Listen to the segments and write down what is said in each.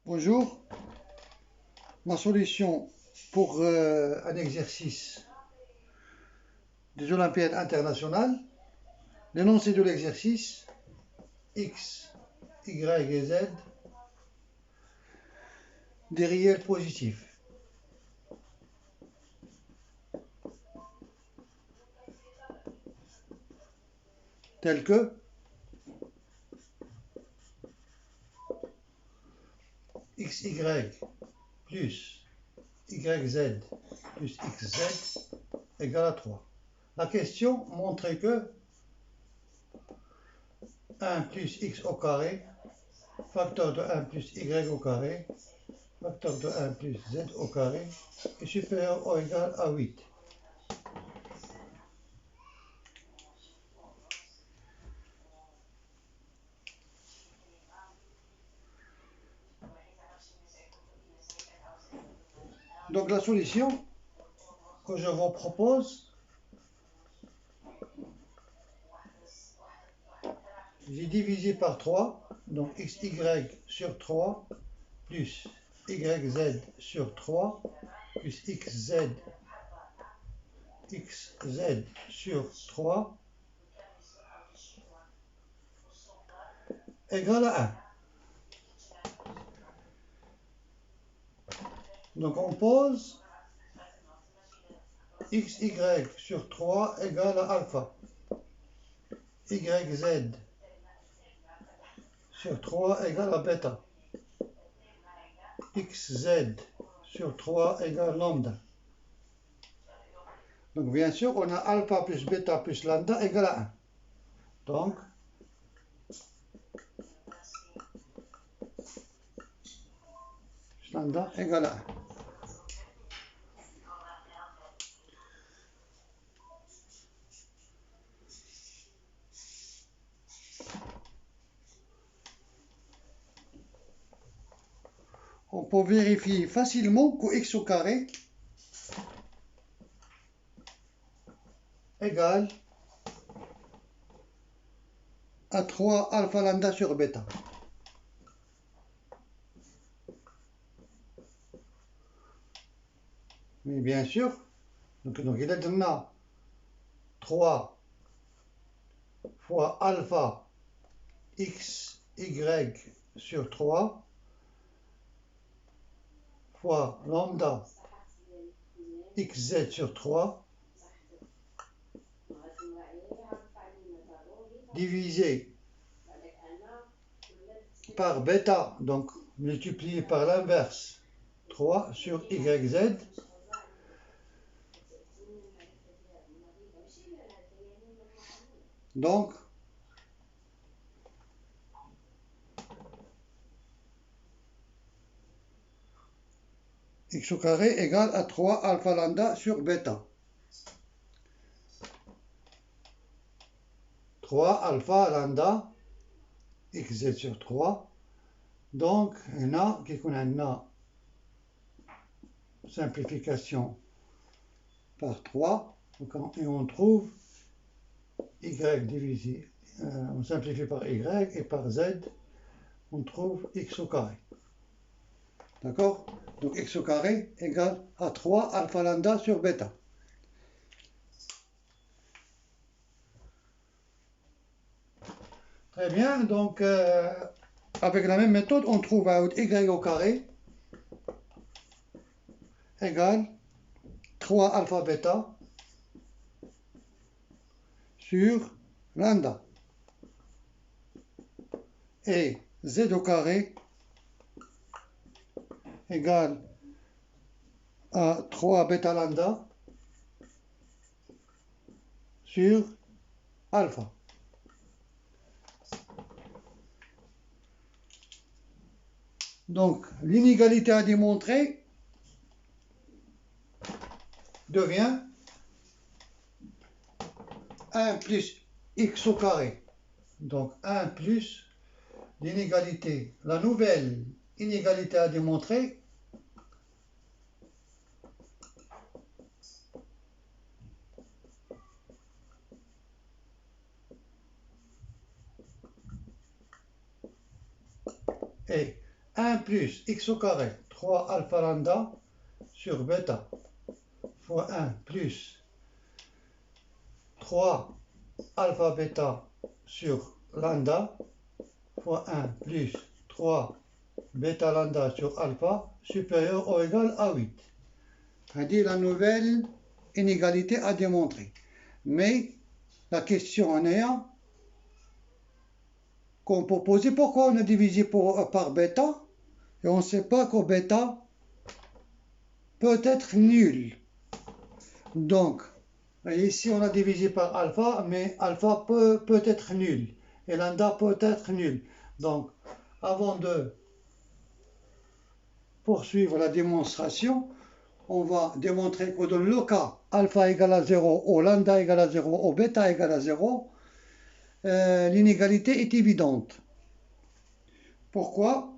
Bonjour, ma solution pour un exercice des Olympiades internationales. L'énoncé de l'exercice: X, Y et Z, des réels positifs. Tels que XY plus YZ plus XZ égale à 3. La question montrait que 1 plus X au carré, facteur de 1 plus Y au carré, facteur de 1 plus Z au carré est supérieur ou égal à 8. Donc la solution que je vous propose, j'ai divisé par 3, donc xy sur 3 plus yz sur 3 plus xz sur 3 égale à 1. Donc on pose xy sur 3 égale à alpha, yz sur 3 égale à bêta, xz sur 3 égale lambda. Donc bien sûr, on a alpha plus bêta plus lambda égale à 1. Donc, lambda égale à 1. On peut vérifier facilement que x au carré égale à 3 alpha lambda sur bêta. Mais bien sûr, donc il est donné 3 fois alpha x y sur 3 fois lambda xz sur 3 divisé par bêta, donc multiplié par l'inverse 3 sur yz donc x au carré égale à 3 alpha lambda sur bêta. 3 alpha lambda xz sur 3. Donc, on a une simplification par 3. Et on trouve y divisé, on simplifie par y et par z, on trouve x au carré. D'accord? Donc x au carré égale à 3 alpha lambda sur bêta. Très bien, donc avec la même méthode, on trouve y au carré égale 3 alpha bêta sur lambda. Et z au carré égale à 3 bêta lambda sur alpha. Donc, l'inégalité à démontrer devient 1 plus x au carré. Donc, 1 plus l'inégalité, la nouvelle inégalité à démontrer est 1 plus x au carré, 3 alpha lambda sur bêta, fois 1 plus 3 alpha bêta sur lambda, fois 1 plus 3 bêta lambda sur alpha, supérieur ou égal à 8. C'est la nouvelle inégalité à démontrer. Mais la question en est qu'on peut poser, pourquoi on a divisé par bêta et on ne sait pas que bêta peut être nul. Donc, ici on a divisé par alpha, mais alpha peut être nul et lambda peut être nul. Donc, avant de poursuivre la démonstration, on va démontrer que dans le cas alpha égale à 0 ou lambda égale à 0 ou bêta égale à 0, l'inégalité est évidente. Pourquoi?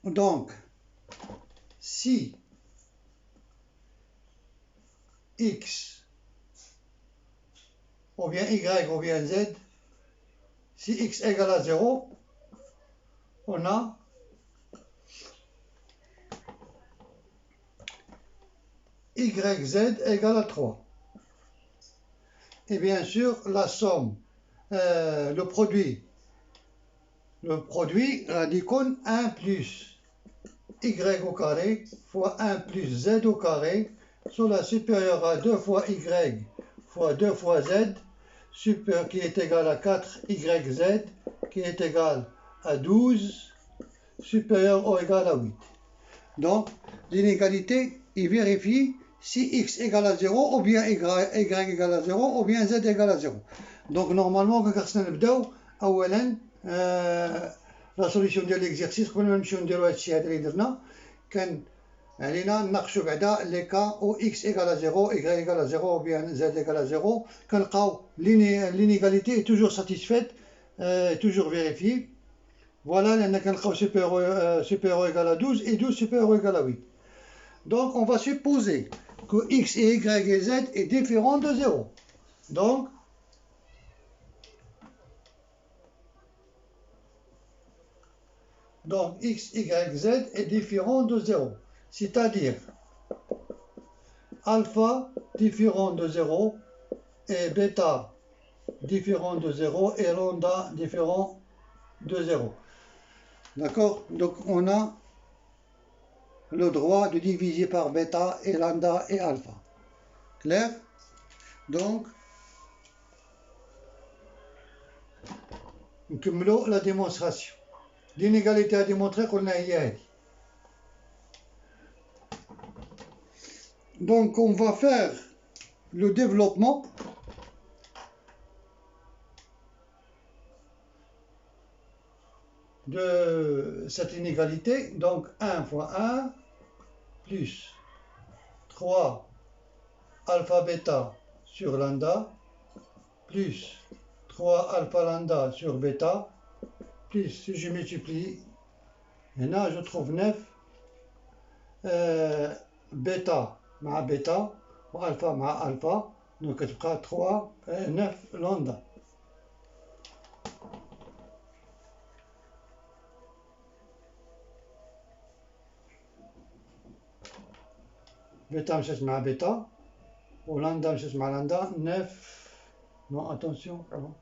Donc, si x ou bien y ou bien z, si x égale à 0, on a yz égale à 3. Et bien sûr, la somme, le produit l'icône 1 plus y au carré fois 1 plus z au carré, cela supérieur à 2 fois y fois 2 fois z, qui est égal à 4yz, qui est égal à 12, supérieur ou égal à 8. Donc, l'inégalité est vérifiée si x égale à 0, ou bien y égale à 0, ou bien z égale à 0. Donc, normalement, quand on la solution de l'exercice, قبل ما نمشيو نديرو هادشي هذا اللي درنا، كان علينا نناقشوا بعدا لي كا او x égale à 0, y égale à 0, ou bien z égale à 0, كنلقاو l'inégalité est toujours satisfaite, toujours vérifiée. Voilà, لأن كنلقاو supérieur égal à 12 et 12 supérieur égal à 8. Donc, on va supposer que x et y et z est différent de 0. Donc, x, y, z est différent de 0. C'est-à-dire, alpha différent de 0 et bêta différent de 0 et lambda différent de 0. D'accord? Donc, on a le droit de diviser par bêta et lambda et alpha. Clair? Donc, نكملوا la démonstration. L'inégalité à démontrer qu'on a hier. Donc, on va faire le développement de cette inégalité. Donc, 1 fois 1 plus 3 alpha bêta sur lambda plus 3 alpha lambda sur bêta plus, si je multiplie, et là je trouve 9 bêta مع bêta ou alpha مع alpha, donc تبقى 3 9 lambda. Bêta مشات مع bêta ou lambda مشات مع lambda 9. Non, attention, pardon.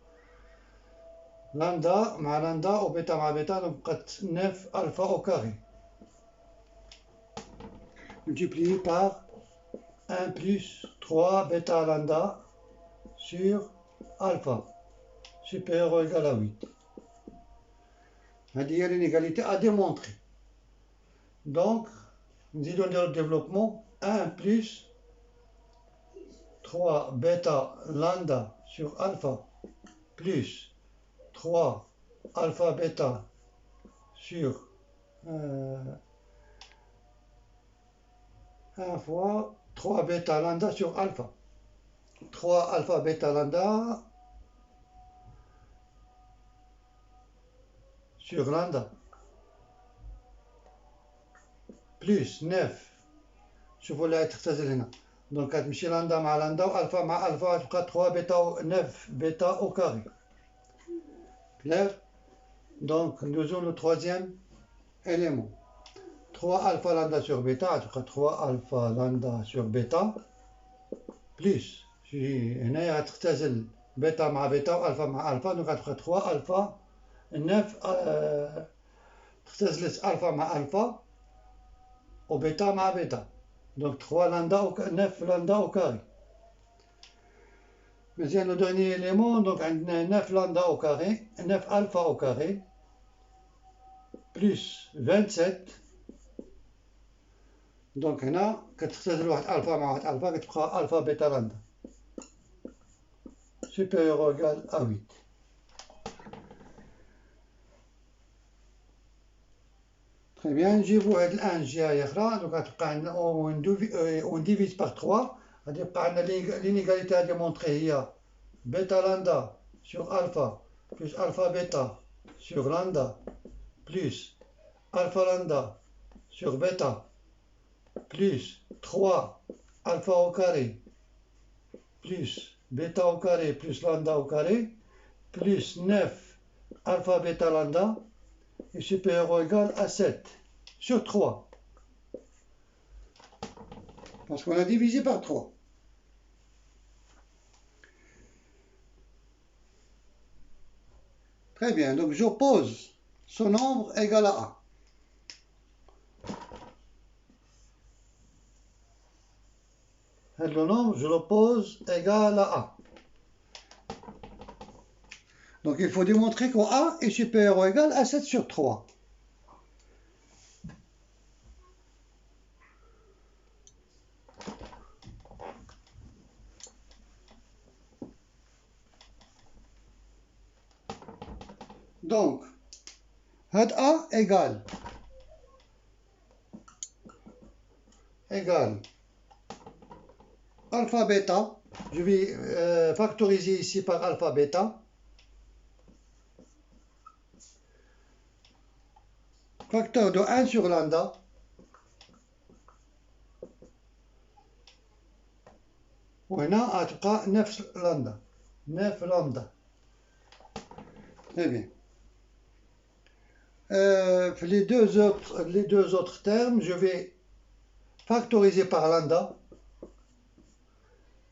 Lambda مع lambda ou bêta مع bêta, donc 9 alpha au carré. Multiplié par 1 plus 3 bêta lambda sur alpha, supérieur ou égal à 8. هذه هي l'inégalité à démontrer. Donc, nous allons dire le développement 1 plus 3 bêta lambda sur alpha plus 3 alpha bêta sur 1 fois 3 bêta lambda sur alpha. 3 alpha bêta lambda sur lambda plus 9. شوفوا اللي تختزل هنا. Donc كتمشي lambda مع lambda والفا مع alpha تبقى 3 bêta 9 bêta au carré. Clair? Donc nous avons le troisième éléments. 3 alpha lambda sur bêta, 3 alpha lambda sur bêta, plus, هنا تختزل بيتا مع بيتا والفا مع الفا، دونك غتبقى 3 الفا 9 اختزلت الفا مع الفا وبيتا مع بيتا، دونك 3 لامدا او 9 لامدا او كاري. مزيان لو دورني إليمون، دونك عندنا 9 لامدا او كاري 9 الفا او كاري بلس 27. دونك هنا كتختزل واحد الفا مع واحد الفا كتبقى الفا بيتا لامدا supérieur ou égal à 8. Très bien, نجيبو هاد الان جهة أخرى، دونك غتبقى عندنا اون ديفيز باغ 3، غادي يبقى عندنا لينيغاليتي غادي مونطخي هي بيتا لامدا سور الفا بلس الفا بيتا سور لامدا بلس الفا لامدا سور بيتا بلس 3 الفا au carré plus bêta au carré plus lambda au carré plus 9 alpha bêta lambda est supérieur ou égal à 7 sur 3. Parce qu'on a divisé par 3. Très bien, donc j'oppose ce nombre égal à 1. Le nombre, je l'oppose égal à 1. Donc il faut démontrer que A est supérieur ou égal à 7 sur 3. Donc, had A égale alpha bêta. Je vais factoriser ici par alpha bêta. Facteur de 1 sur lambda. وهنا غتبقى 9 لامدا 9 لامدا. Très bien. Les deux autres termes, je vais factoriser par lambda.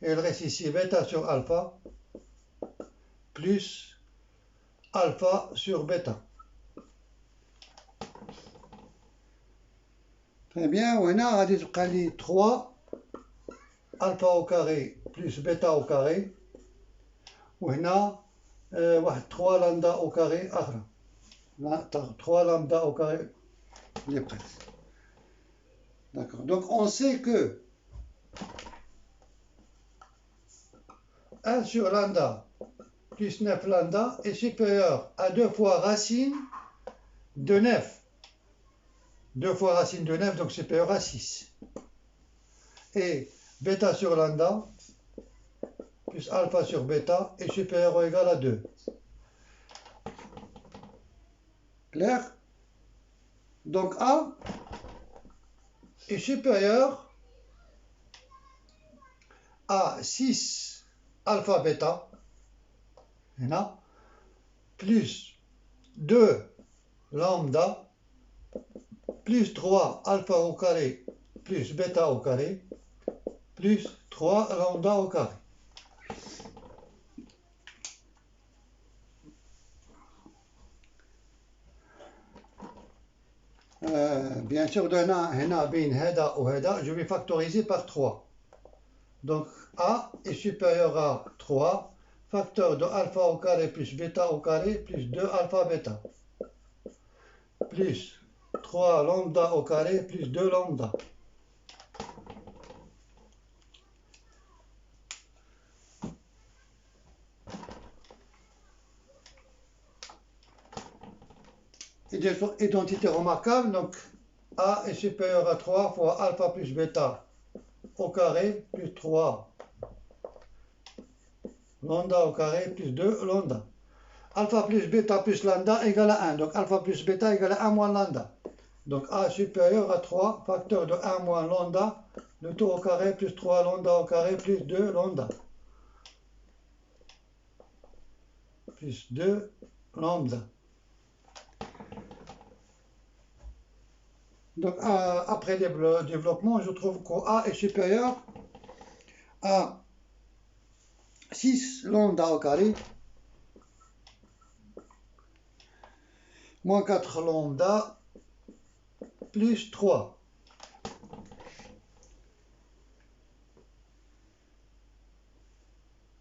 Et il reste ici bêta sur alpha plus alpha sur bêta. Très bien, وهنا غادي تبقى لي 3 alpha au carré plus bêta au carré. وهنا واحد 3 lambda au carré أخرى. 3 lambda au carré les prêts. D'accord. Donc on sait que 1 sur lambda plus 9 lambda est supérieur à 2 fois racine de 9. 2 fois racine de 9, donc supérieur à 6. Et bêta sur lambda plus alpha sur bêta est supérieur ou égal à 2. Clair? Donc A est supérieur à 6 alpha bêta, plus 2 lambda, plus 3 alpha au carré, plus bêta au carré, plus 3 lambda au carré. Bien sûr, je vais factoriser par 3. Donc A est supérieur à 3, facteur de alpha au carré plus bêta au carré plus 2 alpha bêta, plus 3 lambda au carré plus 2 lambda. Identité remarquable, donc A est supérieur à 3 fois alpha plus bêta au carré plus 3 lambda au carré plus 2 lambda. Alpha plus bêta plus lambda égale à 1. Donc alpha plus bêta égale à 1 moins lambda. Donc A supérieur à 3, facteur de 1 moins lambda, le tout au carré plus 3 lambda au carré plus 2 lambda. Plus 2 lambda. Donc après développement, je trouve que A est supérieur à 6 lambda au carré moins 4 lambda plus 3.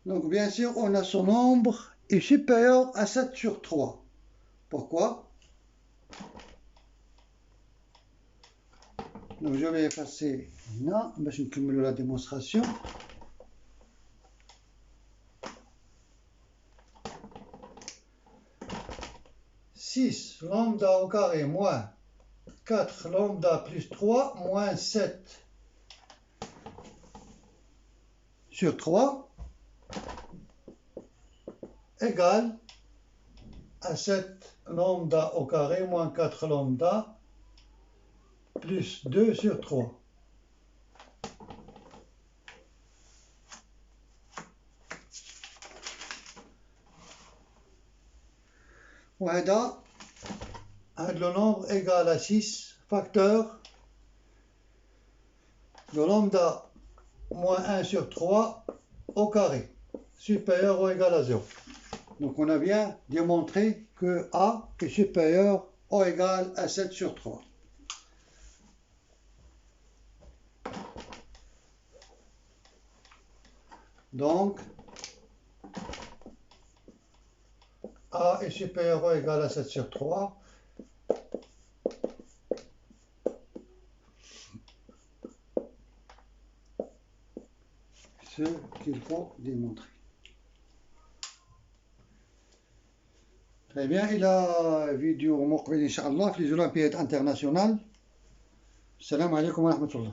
Donc bien sûr, on a son nombre est supérieur à 7 sur 3. Pourquoi? Donc je vais effacer là, باش نكملوا la démonstration. Six lambda au carré moins 4 lambda plus 3 moins 7 sur 3 égale à 7 lambda au carré moins 4 lambda plus 2 sur 3. وهذا le nombre égal à 6 facteur de lambda moins 1 sur 3 au carré, supérieur ou égal à 0. Donc on a bien démontré que A est supérieur ou égal à 7 sur 3. Donc A est supérieur ou égal à 7 sur 3. Ce qu'il faut démontrer. Très bien, إلى فيديو مقبل إن شاء الله في الأولمبياد انترناسيونال. السلام عليكم ورحمة الله.